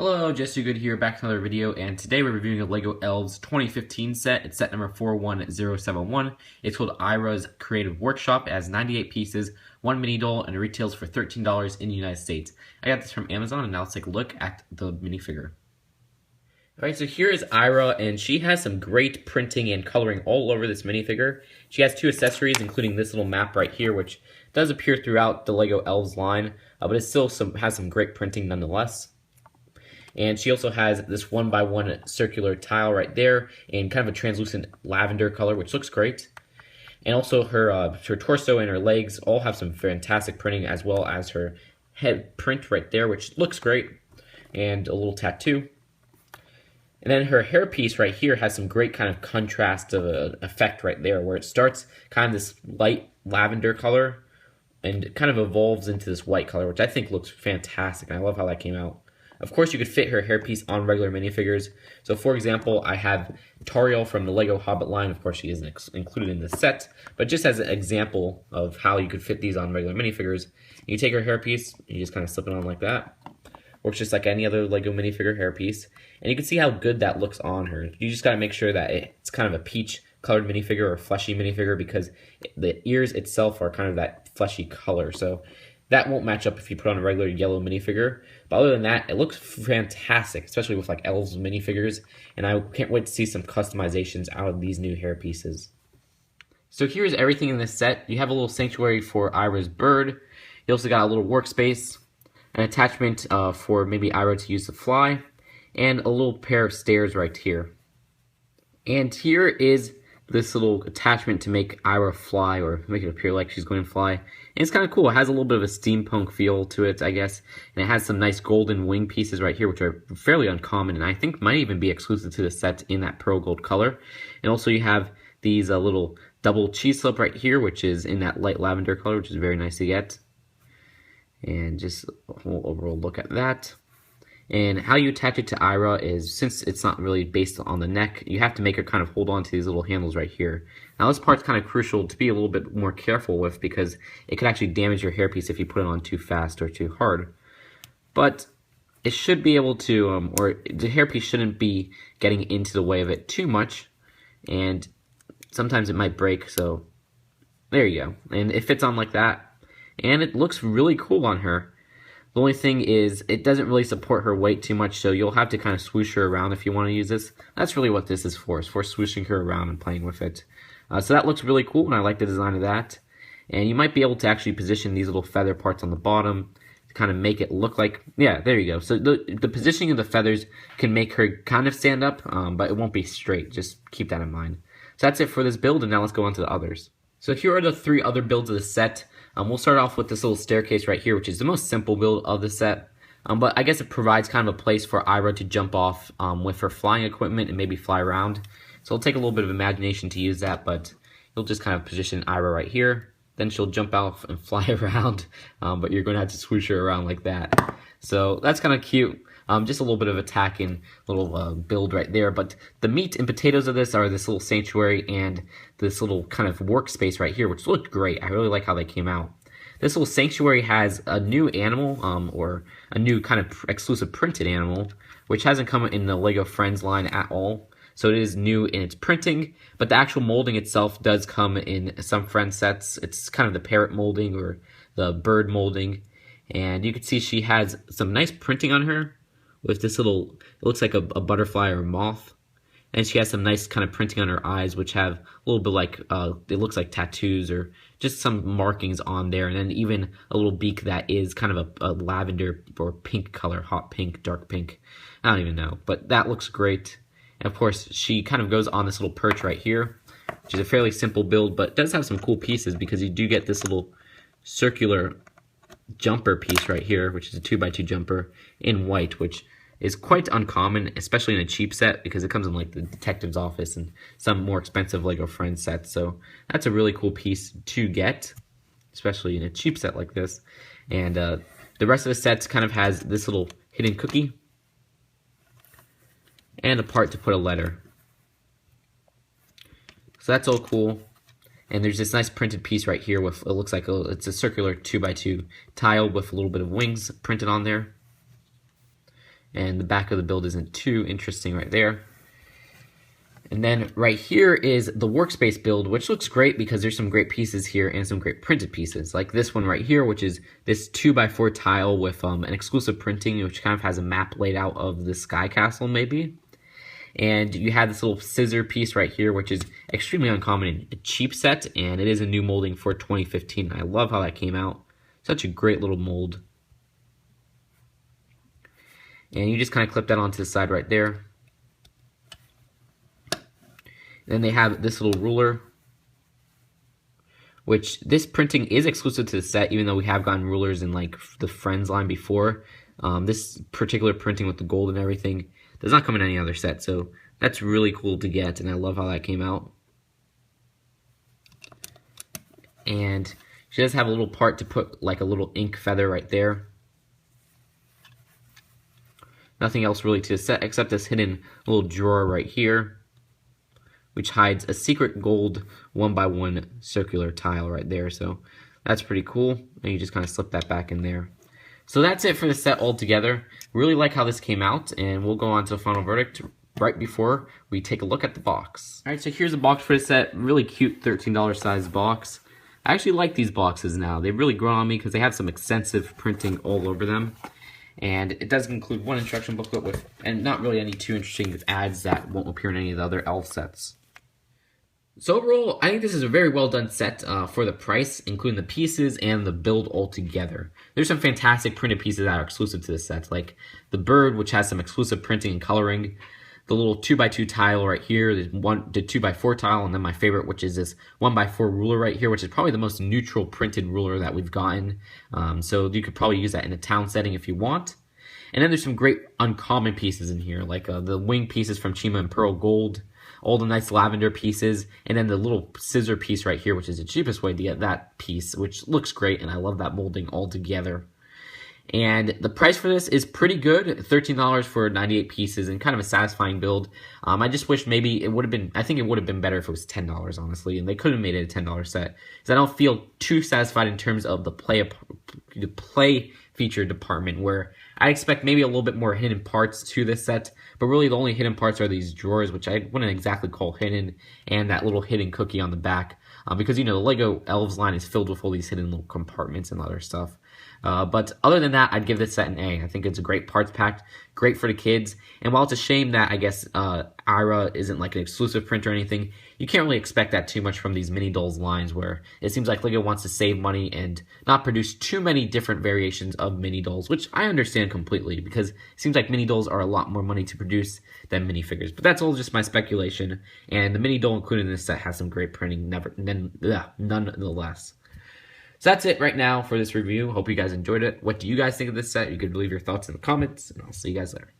Hello, Jesse Good here, back to another video, and today we're reviewing a LEGO Elves 2015 set. It's set number 41071. It's called Aira's Creative Workshop. It has 98 pieces, one mini doll, and it retails for $13 in the United States. I got this from Amazon, and now let's take a look at the minifigure. Alright, so here is Aira, and she has some great printing and coloring all over this minifigure. She has two accessories, including this little map right here, which does appear throughout the LEGO Elves line, but it still has some great printing nonetheless. And she also has this 1x1 circular tile right there in kind of a translucent lavender color, which looks great. And also her torso and her legs all have some fantastic printing, as well as her head print right there, which looks great. And a little tattoo. And then her hairpiece right here has some great kind of contrast of effect right there, where it starts kind of this light lavender color and it kind of evolves into this white color, which I think looks fantastic. And I love how that came out. Of course, you could fit her hairpiece on regular minifigures. So, for example, I have Tariel from the LEGO Hobbit line. Of course, she isn't included in the set, but just as an example of how you could fit these on regular minifigures, you take her hairpiece, you just kind of slip it on like that. Works just like any other LEGO minifigure hairpiece, and you can see how good that looks on her. You just got to make sure that it's kind of a peach-colored minifigure or fleshy minifigure, because the ears itself are kind of that fleshy color. So that won't match up if you put on a regular yellow minifigure. But other than that, it looks fantastic, especially with like Elves minifigures. And I can't wait to see some customizations out of these new hair pieces. So here's everything in this set. You have a little sanctuary for Aira's bird. You also got a little workspace, an attachment for maybe Aira to use to fly, and a little pair of stairs right here. And here is this little attachment to make Aira fly, or make it appear like she's going to fly. And it's kind of cool. It has a little bit of a steampunk feel to it, I guess. And it has some nice golden wing pieces right here, which are fairly uncommon, and I think might even be exclusive to the set in that pearl gold color. And also you have these little double cheese slip right here, which is in that light lavender color, which is very nice to get. And just a whole overall look at that. And how you attach it to Aira is, since it's not really based on the neck, you have to make her kind of hold on to these little handles right here. Now this part's kind of crucial to be a little bit more careful with, because it could actually damage your hairpiece if you put it on too fast or too hard. But it should be able to, or the hairpiece shouldn't be getting into the way of it too much, and sometimes it might break, so there you go. And it fits on like that, and it looks really cool on her. The only thing is, it doesn't really support her weight too much, so you'll have to kind of swoosh her around if you want to use this. That's really what this is for swooshing her around and playing with it. So that looks really cool, and I like the design of that. And you might be able to actually position these little feather parts on the bottom to kind of make it look like, yeah, there you go. So the positioning of the feathers can make her kind of stand up, but it won't be straight. Just keep that in mind. So that's it for this build, and now let's go on to the others. So here are the three other builds of the set. We'll start off with this little staircase right here, which is the most simple build of the set. But I guess it provides kind of a place for Aira to jump off with her flying equipment and maybe fly around. So it'll take a little bit of imagination to use that, but you'll just kind of position Aira right here. Then she'll jump off and fly around, but you're going to have to swoosh her around like that. So that's kind of cute. Just a little bit of attacking little build right there. But the meat and potatoes of this are this little sanctuary and this little kind of workspace right here, which looked great. I really like how they came out. This little sanctuary has a new animal, or a new kind of exclusive printed animal, which hasn't come in the LEGO Friends line at all. So it is new in its printing, but the actual molding itself does come in some Friends sets. It's kind of the parrot molding or the bird molding. And you can see she has some nice printing on her, with this little, it looks like a butterfly or a moth. And she has some nice kind of printing on her eyes, which have a little bit like, it looks like tattoos or just some markings on there. And then even a little beak that is kind of a lavender or pink color, hot pink, dark pink. I don't even know, but that looks great. And of course, she kind of goes on this little perch right here, which is a fairly simple build, but does have some cool pieces, because you do get this little circular jumper piece right here, which is a 2x2 jumper in white, which is quite uncommon, especially in a cheap set, because it comes in like the detective's office and some more expensive LEGO Friends sets. So that's a really cool piece to get, especially in a cheap set like this. And the rest of the sets kind of has this little hidden cookie and a part to put a letter. So that's all cool. And there's this nice printed piece right here with, it looks like it's a circular 2x2 tile with a little bit of wings printed on there. And the back of the build isn't too interesting right there. And then right here is the Workspace Build, which looks great because there's some great pieces here and some great printed pieces. Like this one right here, which is this 2x4 tile with an exclusive printing, which kind of has a map laid out of the Sky Castle maybe. And you have this little scissor piece right here, which is extremely uncommon in a cheap set, and it is a new molding for 2015. I love how that came out. Such a great little mold. And you just kind of clip that onto the side right there. Then they have this little ruler, which this printing is exclusive to the set, even though we have gotten rulers in like the Friends line before. This particular printing with the gold and everything does not come in any other set, so that's really cool to get, and I love how that came out. And she does have a little part to put like a little ink feather right there. Nothing else really to the set except this hidden little drawer right here, which hides a secret gold 1x1 circular tile right there. So that's pretty cool. And you just kind of slip that back in there. So that's it for the set altogether. Really like how this came out, and we'll go on to the final verdict right before we take a look at the box. Alright, so here's the box for the set. Really cute $13 size box. I actually like these boxes now. They've really grown on me because they have some extensive printing all over them. And it does include one instruction booklet with, and not really any too interesting ads that won't appear in any of the other elf sets. So overall, I think this is a very well done set for the price, including the pieces and the build altogether. There's some fantastic printed pieces that are exclusive to this set, like the bird, which has some exclusive printing and coloring, the little 2x2 tile right here, the 2x4 tile, and then my favorite, which is this 1x4 ruler right here, which is probably the most neutral printed ruler that we've gotten. So you could probably use that in a town setting if you want. And then there's some great uncommon pieces in here, like the wing pieces from Chima and Pearl Gold, all the nice lavender pieces, and then the little scissor piece right here, which is the cheapest way to get that piece, which looks great, and I love that molding altogether. And the price for this is pretty good, $13 for 98 pieces and kind of a satisfying build. I just wish maybe it would have been, I think it would have been better if it was $10, honestly, and they could have made it a $10 set. Because I don't feel too satisfied in terms of the play feature department, where I expect maybe a little bit more hidden parts to this set, but really the only hidden parts are these drawers, which I wouldn't exactly call hidden, and that little hidden cookie on the back, because, you know, the LEGO Elves line is filled with all these hidden little compartments and other stuff. But other than that, I'd give this set an A. I think it's a great parts pack, great for the kids, and while it's a shame that, I guess, Aira isn't like an exclusive print or anything, you can't really expect that too much from these mini dolls lines, where it seems like LEGO wants to save money and not produce too many different variations of mini dolls, which I understand completely, because it seems like mini dolls are a lot more money to produce than minifigures. But that's all just my speculation, and the mini doll included in this set has some great printing, nonetheless. So that's it right now for this review. Hope you guys enjoyed it. What do you guys think of this set? You could leave your thoughts in the comments, and I'll see you guys later.